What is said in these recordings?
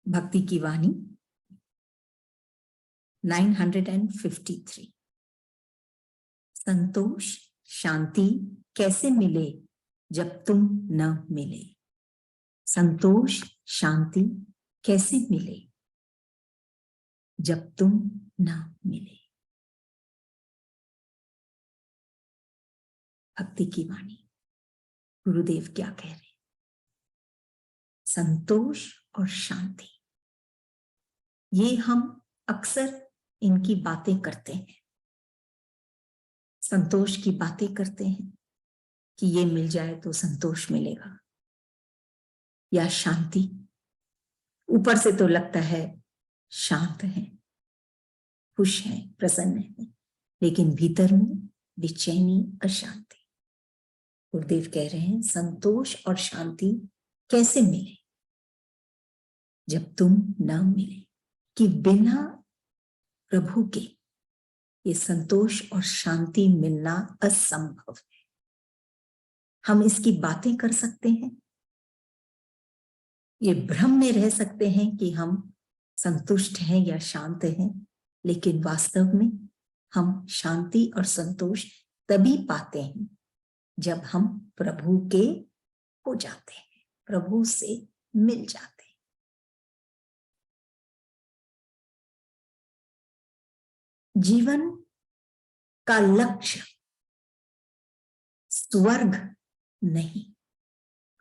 भक्ति की वाणी 953। संतोष शांति कैसे मिले जब तुम न मिले। संतोष शांति कैसे मिले जब तुम न मिले। भक्ति की वाणी गुरुदेव क्या कह रहे हैं। संतोष और शांति, ये हम अक्सर इनकी बातें करते हैं, संतोष की बातें करते हैं कि ये मिल जाए तो संतोष मिलेगा, या शांति। ऊपर से तो लगता है शांत है, खुश है, प्रसन्न है, लेकिन भीतर में बेचैनी, अशांति। गुरुदेव कह रहे हैं संतोष और शांति कैसे मिले जब तुम न मिले, कि बिना प्रभु के ये संतोष और शांति मिलना असंभव है। हम इसकी बातें कर सकते हैं, ये भ्रम में रह सकते हैं कि हम संतुष्ट हैं या शांत हैं, लेकिन वास्तव में हम शांति और संतोष तभी पाते हैं जब हम प्रभु के हो जाते हैं, प्रभु से मिल जाते हैं। जीवन का लक्ष्य स्वर्ग नहीं,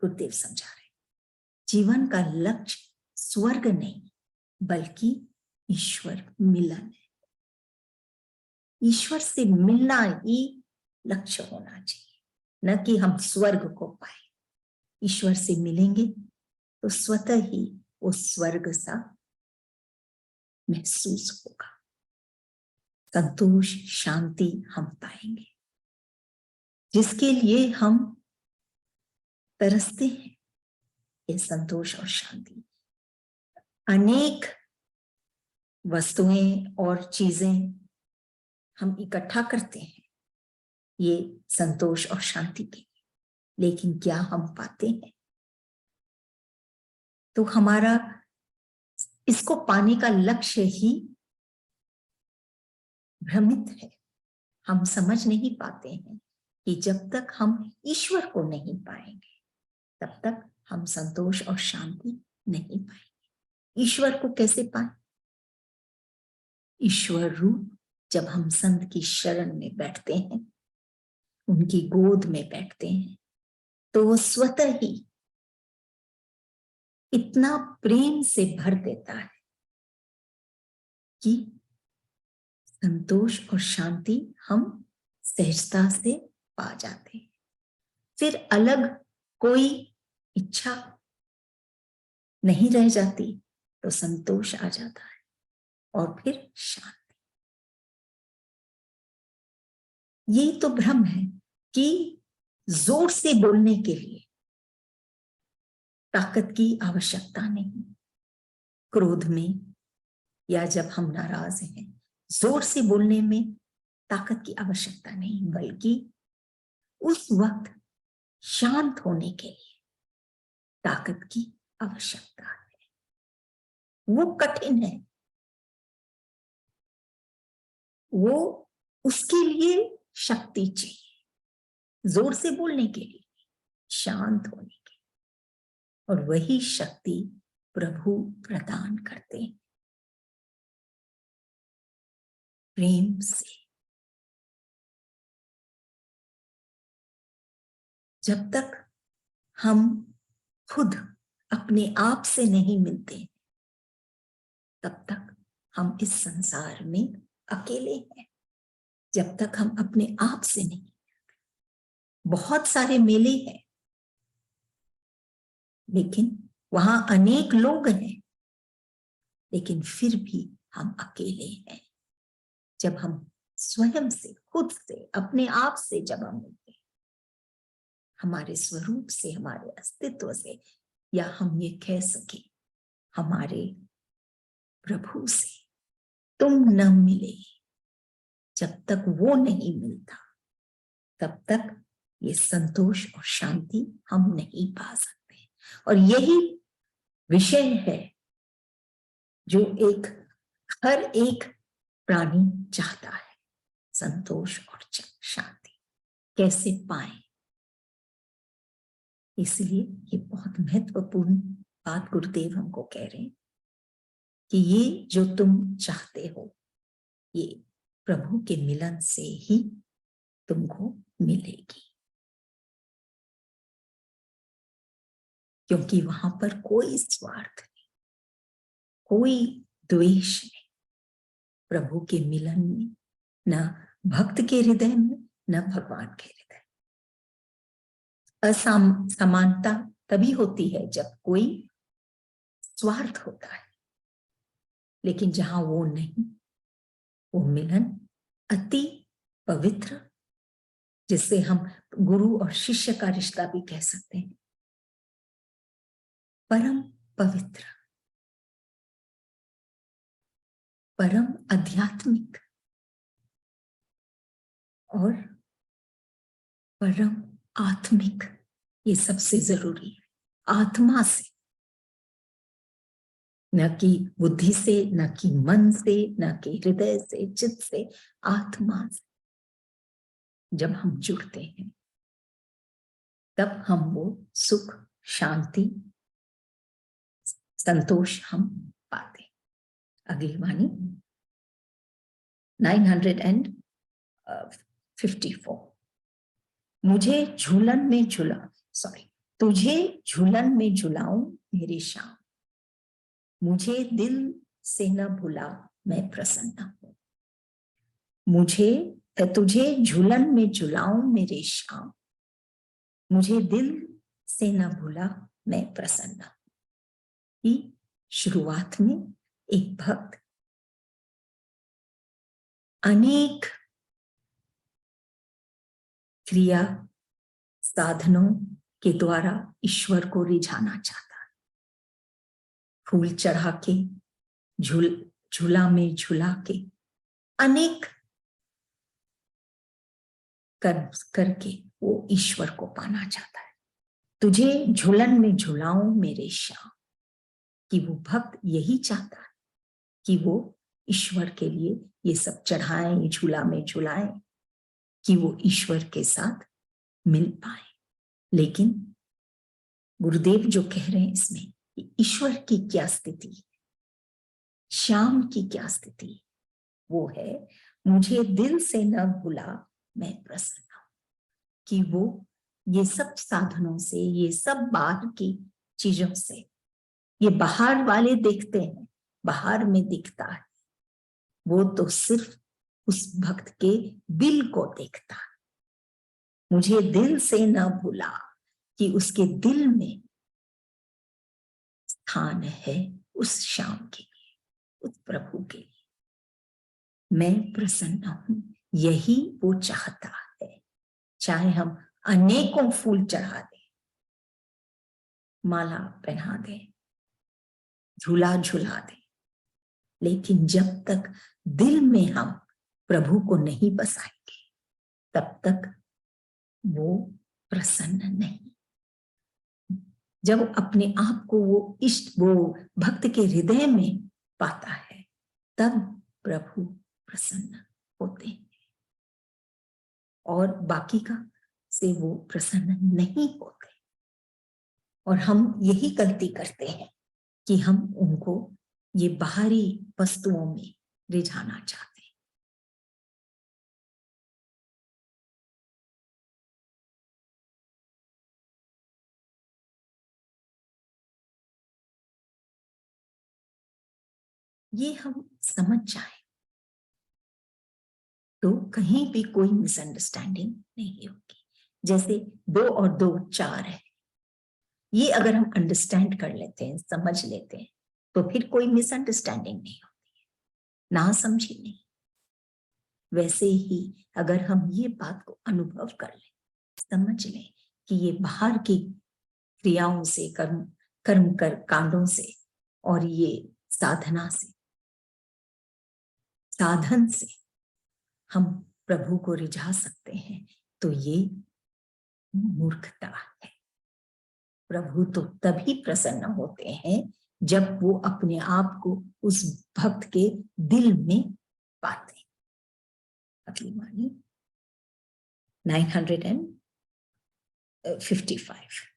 गुरुदेव समझा रहे, जीवन का लक्ष्य स्वर्ग नहीं बल्कि ईश्वर मिलन है। ईश्वर से मिलना ही लक्ष्य होना चाहिए, न कि हम स्वर्ग को पाए। ईश्वर से मिलेंगे तो स्वतः ही वो स्वर्ग सा महसूस होगा, संतोष शांति हम पाएंगे, जिसके लिए हम तरसते हैं। ये संतोष और शांति, अनेक वस्तुएं और चीजें हम इकट्ठा करते हैं ये संतोष और शांति के लिए, लेकिन क्या हम पाते हैं? तो हमारा इसको पाने का लक्ष्य ही भ्रमित है। हम समझ नहीं पाते हैं कि जब तक हम ईश्वर को नहीं पाएंगे तब तक हम संतोष और शांति नहीं पाएंगे। ईश्वर को कैसे पाए? ईश्वर रूप जब हम संत की शरण में बैठते हैं, उनकी गोद में बैठते हैं, तो वो स्वतः ही इतना प्रेम से भर देता है कि संतोष और शांति हम सहजता से पा जाते हैं। फिर अलग कोई इच्छा नहीं रह जाती, तो संतोष आ जाता है और फिर शांति। यही तो भ्रम है कि जोर से बोलने के लिए ताकत की आवश्यकता नहीं। क्रोध में या जब हम नाराज हैं, जोर से बोलने में ताकत की आवश्यकता नहीं, बल्कि उस वक्त शांत होने के लिए ताकत की आवश्यकता है। वो कठिन है, वो उसके लिए शक्ति चाहिए, जोर से बोलने के लिए, शांत होने के लिए, और वही शक्ति प्रभु प्रदान करते हैं प्रेम से। जब तक हम खुद अपने आप से नहीं मिलते तब तक हम इस संसार में अकेले हैं। जब तक हम अपने आप से नहीं मिलते, बहुत सारे मेले हैं लेकिन वहां अनेक लोग हैं, लेकिन फिर भी हम अकेले हैं। जब हम स्वयं से, खुद से, अपने आप से जब हम मिलते हैं, हमारे स्वरूप से, हमारे अस्तित्व से, या हम ये कह सके हमारे प्रभु से, तुम न मिले। जब तक वो नहीं मिलता तब तक ये संतोष और शांति हम नहीं पा सकते। और यही विषय है जो एक हर एक प्राणी चाहता है, संतोष और शांति कैसे पाए। इसलिए ये बहुत महत्वपूर्ण बात गुरुदेव हमको कह रहे हैं कि ये जो तुम चाहते हो, ये प्रभु के मिलन से ही तुमको मिलेगी, क्योंकि वहां पर कोई स्वार्थ नहीं, कोई द्वेष नहीं। प्रभु के मिलन में न भक्त के हृदय में न भगवान के हृदय। असमानता तभी होती है जब कोई स्वार्थ होता है, लेकिन जहां वो नहीं, वो मिलन अति पवित्र, जिससे हम गुरु और शिष्य का रिश्ता भी कह सकते हैं, परम पवित्र, परम आध्यात्मिक और परम आत्मिक। ये सबसे जरूरी है। आत्मा से, न कि बुद्धि से, न कि मन से, न कि हृदय से, चित्त से, आत्मा से जब हम जुड़ते हैं, तब हम वो सुख, शांति, संतोष हम पाते। अगली वाणी 954। मुझे झूलन में तुझे झूलन में झुलाऊं मेरी शाम, मुझे दिल से न भुला मैं प्रसन्न हूं। तुझे झूलन में झुलाऊं मेरे श्याम, मुझे दिल से न भुला मैं प्रसन्न हूं। कि शुरुआत में एक भक्त अनेक क्रिया साधनों के द्वारा ईश्वर को रिझाना चाहता है। फूल चढ़ा के, झूला में झूला के, अनेक कर्म करके वो ईश्वर को पाना चाहता है। तुझे झूलन में झुलाऊं मेरे श्याम, कि वो भक्त यही चाहता है कि वो ईश्वर के लिए ये सब चढ़ाएं, झूला में झुलाएं, कि वो ईश्वर के साथ मिल पाए। लेकिन गुरुदेव जो कह रहे हैं इसमें, ईश्वर की क्या स्थिति, श्याम की क्या स्थिति, वो है मुझे दिल से न भुला मैं प्रसन्न हूं। कि वो ये सब साधनों से, ये सब बाहर की चीजों से, ये बाहर वाले देखते हैं, बाहर में दिखता है, वो तो सिर्फ उस भक्त के दिल को देखता है। मुझे दिल से न भूला, कि उसके दिल में स्थान है उस श्याम के लिए, उस प्रभु के लिए। मैं प्रसन्न हूं, यही वो चाहता है। चाहे हम अनेकों फूल चढ़ा दें, माला पहना दें, झूला झूला दें, लेकिन जब तक दिल में हम प्रभु को नहीं बसाएंगे, तब तक वो प्रसन्न नहीं। जब अपने आप को वो भक्त के हृदय में पाता है, तब प्रभु प्रसन्न होते हैं, और बाकी का से वो प्रसन्न नहीं होते। और हम यही गलती करते हैं कि हम उनको ये बाहरी वस्तुओं में रिझाना चाहते हैं। ये हम समझ जाए तो कहीं भी कोई मिसअंडरस्टैंडिंग नहीं होगी। जैसे 2 और 2 4 है, ये अगर हम अंडरस्टैंड कर लेते हैं, समझ लेते हैं, तो फिर कोई मिसअंडरस्टैंडिंग नहीं होती है, ना समझी नहीं। वैसे ही अगर हम ये बात को अनुभव कर लें, समझ लें कि ये बाहर की क्रियाओं से, कर्म कांडों से और ये साधना से, साधन से हम प्रभु को रिझा सकते हैं, तो ये मूर्खता है। प्रभु तो तभी प्रसन्न होते हैं जब वो अपने आप को उस भक्त के दिल में पाते हैं। अगली वाणी 955।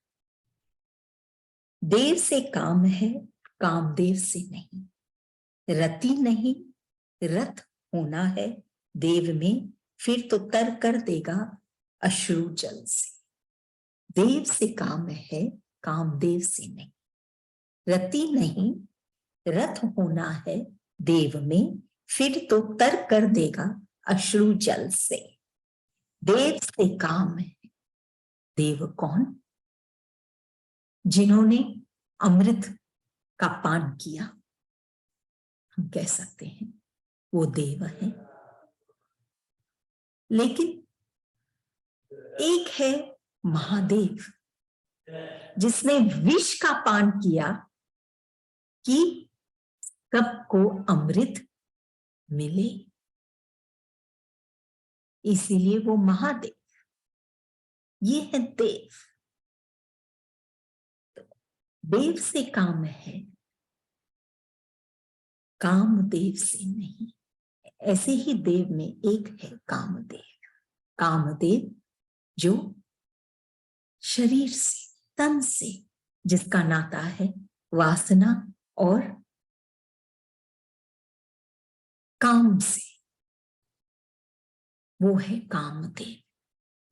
देव से काम है, कामदेव से नहीं। रति नहीं, रथ होना है देव में, फिर तो तर कर देगा अश्रु जल से। देव से काम है, कामदेव से नहीं। रति नहीं, रथ होना है देव में, फिर तो तर कर देगा अश्रु जल से। देव से काम है। देव कौन? जिन्होंने अमृत का पान किया, हम कह सकते हैं वो देव है। लेकिन एक है महादेव, जिसने विष का पान किया कि सबको अमृत मिले, इसीलिए वो महादेव। ये है देव। देव से काम है, कामदेव से नहीं। ऐसे ही देव में एक है कामदेव। कामदेव जो शरीर से, तन से जिसका नाता है वासना और काम से, वो है कामदेव।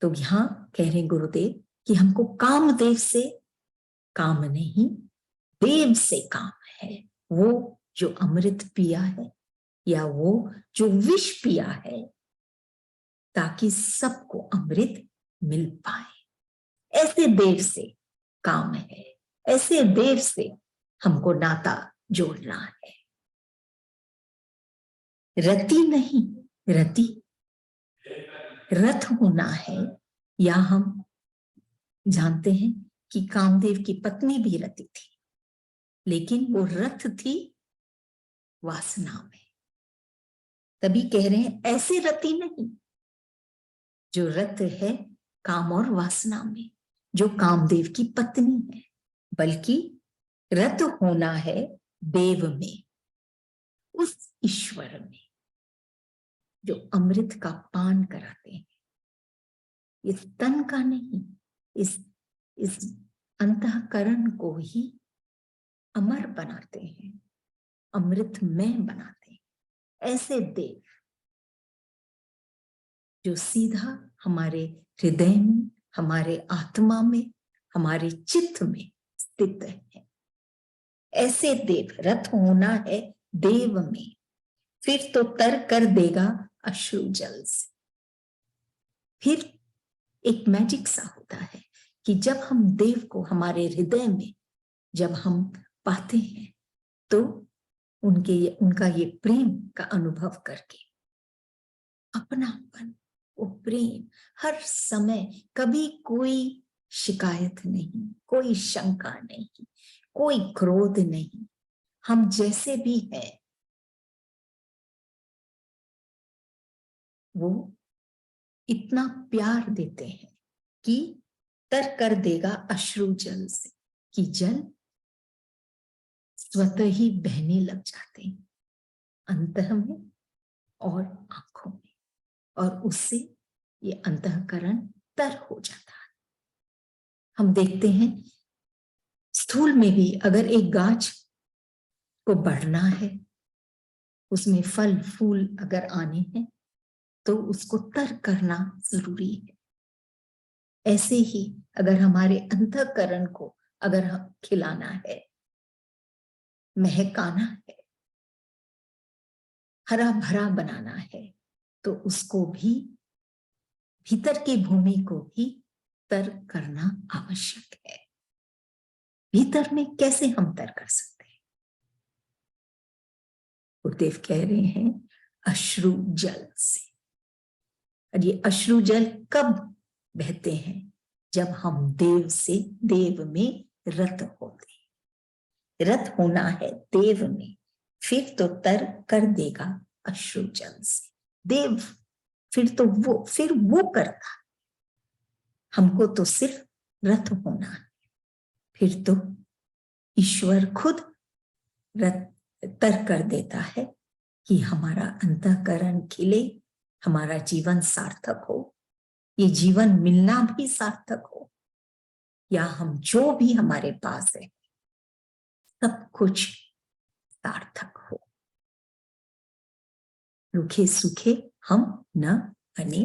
तो यहां कह रहे गुरुदेव कि हमको कामदेव से काम नहीं, देव से काम है। वो जो अमृत पिया है या वो जो विष पिया है, ताकि सबको अमृत मिल पाए। ऐसे देव से काम है, ऐसे देव से हमको नाता जोड़ना है। रति नहीं, रति रथ होना है। या हम जानते हैं कि कामदेव की पत्नी भी रति थी, लेकिन वो रथ थी वासना में। तभी कह रहे हैं ऐसे रति नहीं जो रत है काम और वासना में, जो कामदेव की पत्नी है, बल्कि रत होना है देव में, उस ईश्वर में जो अमृत का पान कराते हैं। इस तन का नहीं, इस अंतःकरण को ही अमर बनाते हैं, अमृतमय बनाते हैं। ऐसे देव जो सीधा हमारे हृदय में, हमारे आत्मा में, हमारे चित्त में स्थित है। ऐसे देव, रथ होना है देव में, फिर तो तर कर देगा अश्रु जल से। फिर एक मैजिक सा होता है कि जब हम देव को हमारे हृदय में जब हम पाते हैं, तो उनका ये प्रेम का अनुभव करके अपनापन, वो प्रेम, हर समय कभी कोई शिकायत नहीं, कोई शंका नहीं, कोई क्रोध नहीं, हम जैसे भी हैं वो इतना प्यार देते हैं कि तर कर देगा अश्रु जल से, कि जल स्वतः ही बहने लग जाते हैं अंतः में और आंखों में, और उससे ये अंतःकरण तर हो जाता है। हम देखते हैं स्थूल में भी अगर एक गाछ को बढ़ना है, उसमें फल फूल अगर आने हैं, तो उसको तर करना जरूरी है। ऐसे ही अगर हमारे अंतःकरण को अगर हम खिलाना है, महकाना है, हरा भरा बनाना है, तो उसको भी, भीतर की भूमि को भी तर करना आवश्यक है। भीतर में कैसे हम तर कर सकते हैं? गुरुदेव कह रहे हैं अश्रु जल से। और ये अश्रु जल कब बहते हैं? जब हम देव से, देव में रत होते हैं। रत होना है देव में, फिर तो तर कर देगा अश्रु जल से। देव फिर वो करता, हमको तो सिर्फ रत होना है। फिर तो ईश्वर खुद तर कर देता है कि हमारा अंतःकरण खिले, हमारा जीवन सार्थक हो, ये जीवन मिलना भी सार्थक हो, या हम जो भी हमारे पास है सब कुछ सार्थक हो। रूखे सूखे हम न बने।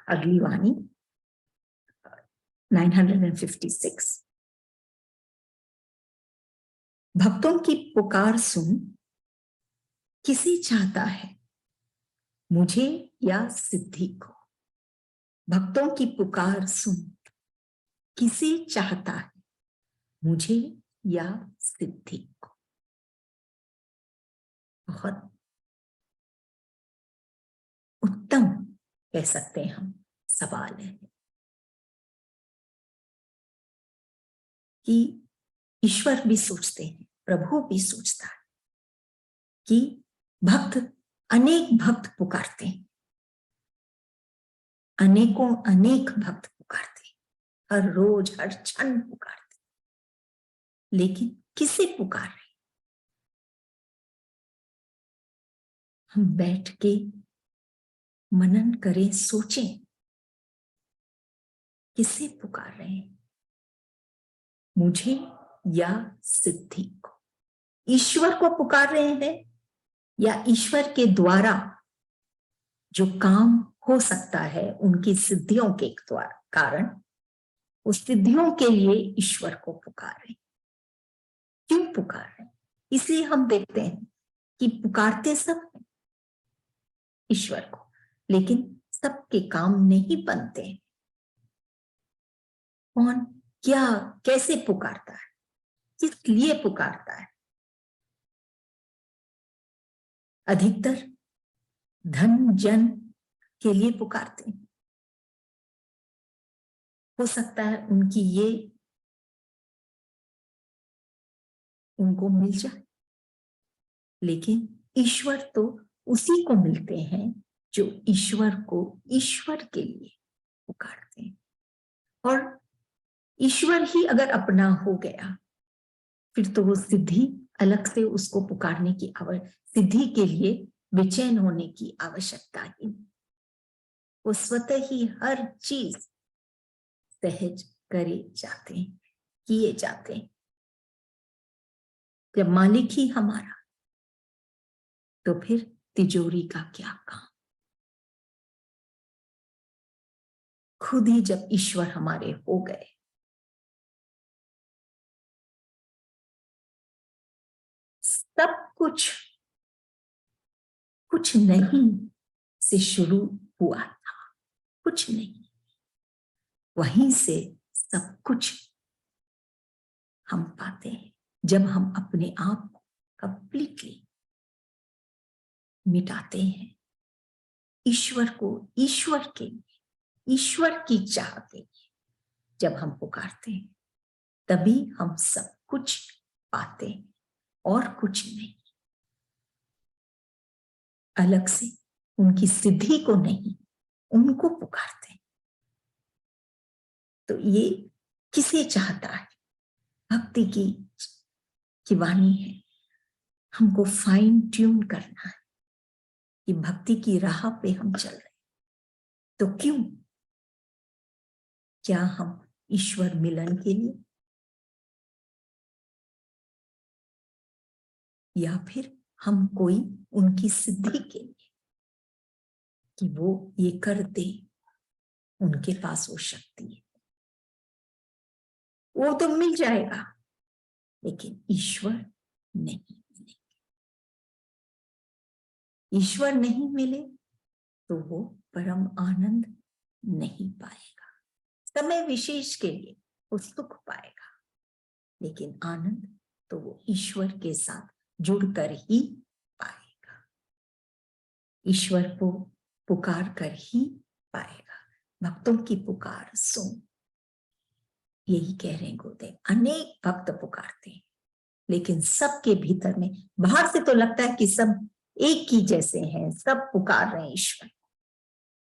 अगली वाणी 956। भक्तों की पुकार सुन, किसे चाहता है, मुझे या सिद्धि को। भक्तों की पुकार सुन, किसे चाहता है, मुझे या सिद्धि को। बहुत उत्तम कह सकते हैं हम सवाल है कि ईश्वर भी सोचते हैं, प्रभु भी सोचता है कि भक्त, अनेक भक्त पुकारते हैं, अनेकों अनेक भक्त पुकारते हैं, हर रोज हर क्षण पुकारते हैं, लेकिन किसे पुकार रहे? हम बैठ के मनन करें, सोचें, किसे पुकार रहे हैं, मुझे या सिद्धि को। ईश्वर को पुकार रहे हैं या ईश्वर के द्वारा जो काम हो सकता है उनकी सिद्धियों के द्वारा कारण, उस सिद्धियों के लिए ईश्वर को पुकार रहे हैं। क्यों पुकार रहे हैं? इसलिए हम देखते हैं कि पुकारते सब हैं ईश्वर को, लेकिन सबके काम नहीं बनते हैं। कौन क्या कैसे पुकारता है, किस लिए पुकारता है? अधिकतर धन जन के लिए पुकारते हैं। हो सकता है उनकी ये उनको मिल जाए, लेकिन ईश्वर तो उसी को मिलते हैं जो ईश्वर को ईश्वर के लिए पुकारते हैं। और ईश्वर ही अगर अपना हो गया फिर तो वो सिद्धि अलग से उसको पुकारने की सिद्धि के लिए बेचैन होने की आवश्यकता ही नहीं। वो स्वतः ही हर चीज सहज करे जाते हैं, किए जाते हैं। जब मालिक ही हमारा, तो फिर तिजोरी का क्या काम? खुद ही जब ईश्वर हमारे हो गए, सब कुछ कुछ नहीं से शुरू हुआ था, कुछ नहीं, वहीं से सब कुछ हम पाते हैं जब हम अपने आप को कंप्लीटली मिटाते हैं, ईश्वर को ईश्वर के लिए, ईश्वर की चाह के लिए जब हम पुकारते हैं, तभी हम सब कुछ पाते हैं और कुछ नहीं। अलग से उनकी सिद्धि को नहीं, उनको पुकारते हैं। तो ये किसे चाहता है? भक्ति की वाणी है, हमको फाइन ट्यून करना है कि भक्ति की राह पे हम चल रहे, तो क्यों? क्या हम ईश्वर मिलन के लिए, या फिर हम कोई उनकी सिद्धि के लिए कि वो ये कर दे, उनके पास वो शक्ति है, वो तो मिल जाएगा, लेकिन ईश्वर नहीं मिले। ईश्वर नहीं मिले तो वो परम आनंद नहीं पाएगा। समय विशेष के लिए वो सुख पाएगा, लेकिन आनंद तो वो ईश्वर के साथ जुड़कर ही पाएगा, ईश्वर को पुकार कर ही पाएगा। भक्तों की पुकार सुन, यही कह रहे हैं गुरुदेव। अनेक भक्त पुकारते हैं, लेकिन सबके भीतर में, बाहर से तो लगता है कि सब एक ही जैसे हैं, सब पुकार रहे हैं ईश्वर,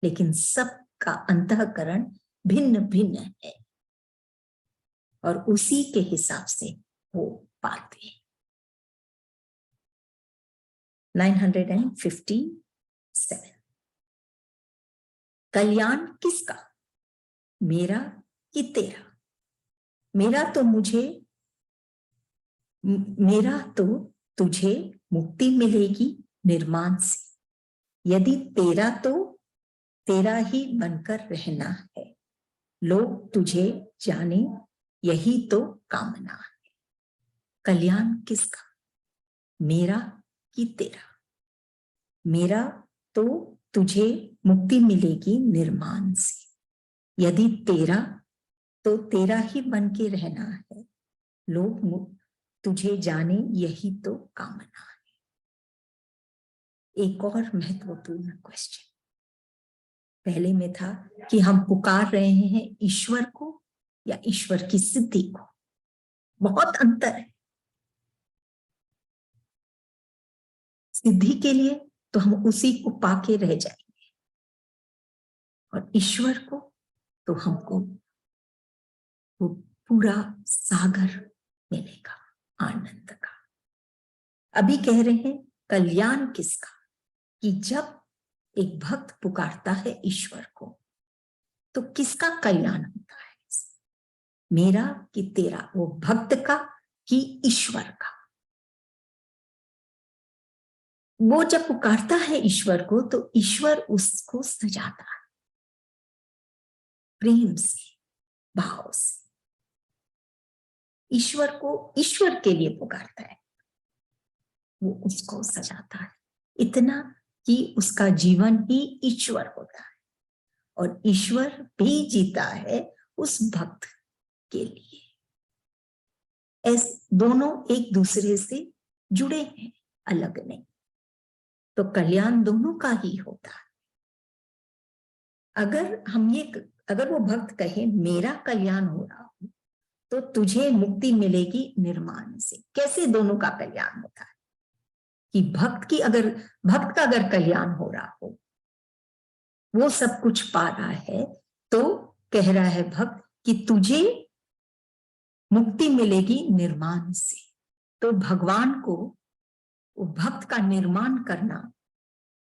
लेकिन सबका अंतःकरण भिन्न भिन्न है और उसी के हिसाब से वो पाते हैं। 957 कल्याण किसका, मेरा कि तेरा? मेरा तो तुझे मुक्ति मिलेगी निर्माण से, यदि तेरा तो तेरा ही बनकर रहना है, लोग तुझे जाने यही तो कामना है। कल्याण किसका, मेरा कि तेरा? मेरा तो तुझे मुक्ति मिलेगी निर्माण से, यदि तेरा तो तेरा ही बन के रहना है, लोग तुझे जाने यही तो कामना है। एक और महत्वपूर्ण क्वेश्चन, पहले में था कि हम पुकार रहे हैं ईश्वर को या ईश्वर की सिद्धि को, बहुत अंतर है। सिद्धि के लिए तो हम उसी को पाके रह जाएंगे, और ईश्वर को तो हमको वो पूरा सागर मिलेगा आनंद का। अभी कह रहे हैं कल्याण किसका, कि जब एक भक्त पुकारता है ईश्वर को तो किसका कल्याण होता है, मेरा कि तेरा? वो भक्त का कि ईश्वर का? वो जब पुकारता है ईश्वर को तो ईश्वर उसको सजाता है प्रेम से, भाव से। ईश्वर को ईश्वर के लिए पुकारता है, वो उसको सजाता है इतना कि उसका जीवन ही ईश्वर होता है, और ईश्वर भी जीता है उस भक्त के लिए। दोनों एक दूसरे से जुड़े हैं, अलग नहीं। तो कल्याण दोनों का ही होता है। अगर वो भक्त कहे मेरा कल्याण हो रहा हो तो तुझे मुक्ति मिलेगी निर्माण से, कैसे दोनों का कल्याण होता है? कि भक्त का अगर कल्याण हो रहा हो, वो सब कुछ पा रहा है, तो कह रहा है भक्त कि तुझे मुक्ति मिलेगी निर्माण से। तो भगवान को वो भक्त का निर्माण करना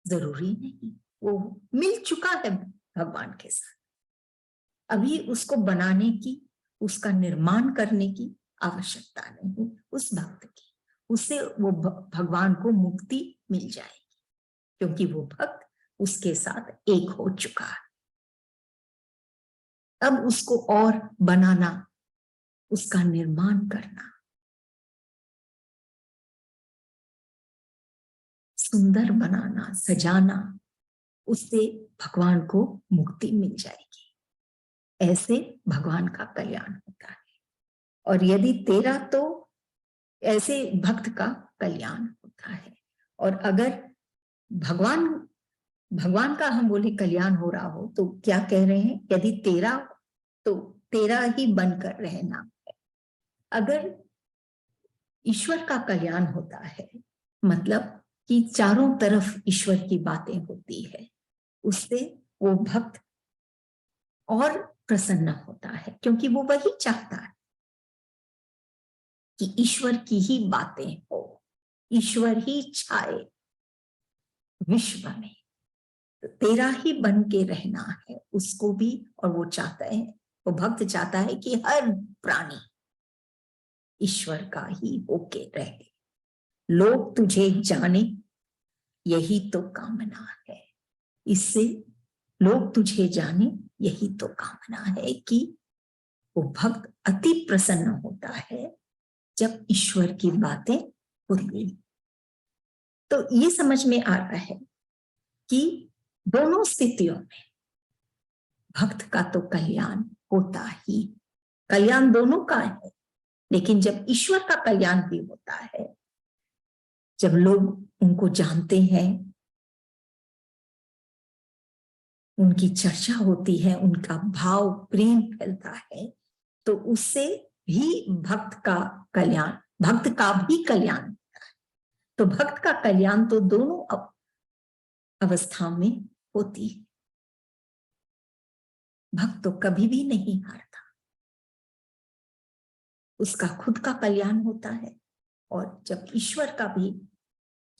जरूरी नहीं, वो मिल चुका है भगवान के साथ। अभी उसको बनाने की, उसका निर्माण करने की आवश्यकता नहीं उस भक्त की, उससे वो भगवान को मुक्ति मिल जाएगी, क्योंकि वो भक्त उसके साथ एक हो चुका है। अब उसको और बनाना, उसका निर्माण करना, सुंदर बनाना, सजाना, उससे भगवान को मुक्ति मिल जाएगी। ऐसे भगवान का कल्याण होता है। और यदि तेरा तो ऐसे भक्त का कल्याण होता है। और अगर भगवान का हम बोले कल्याण हो रहा हो तो क्या कह रहे हैं, यदि तेरा तो तेरा ही बनकर रहना है। अगर ईश्वर का कल्याण होता है मतलब कि चारों तरफ ईश्वर की बातें होती है, उससे वो भक्त और प्रसन्न होता है, क्योंकि वो वही चाहता है कि ईश्वर की ही बातें हो, ईश्वर ही छाए विश्व में, तो तेरा ही बन के रहना है उसको भी। और वो चाहता है, वो भक्त चाहता है कि हर प्राणी ईश्वर का ही होके रहे, लोग तुझे जाने यही तो कामना है। इससे लोग तुझे जाने यही तो कामना है कि वो भक्त अति प्रसन्न होता है जब ईश्वर की बातें होती। तो ये समझ में आ रहा है कि दोनों स्थितियों में भक्त का तो कल्याण होता ही, कल्याण दोनों का है। लेकिन जब ईश्वर का कल्याण भी होता है, जब लोग उनको जानते हैं, उनकी चर्चा होती है, उनका भाव प्रेम फैलता है, तो उससे भी भक्त का भी कल्याण होता है। तो भक्त का कल्याण तो दोनों अवस्था में होती है। भक्त तो कभी भी नहीं हारता, उसका खुद का कल्याण होता है, और जब ईश्वर का भी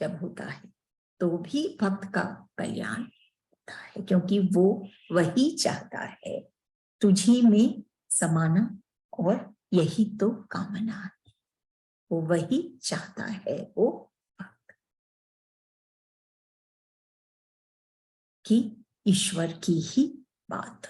जब होता है तो भी भक्त का कल्याण होता है, क्योंकि वो वही चाहता है तुझी में समाना, और यही तो कामना है। वो वही चाहता है, वो भक्त, कि ईश्वर की ही बात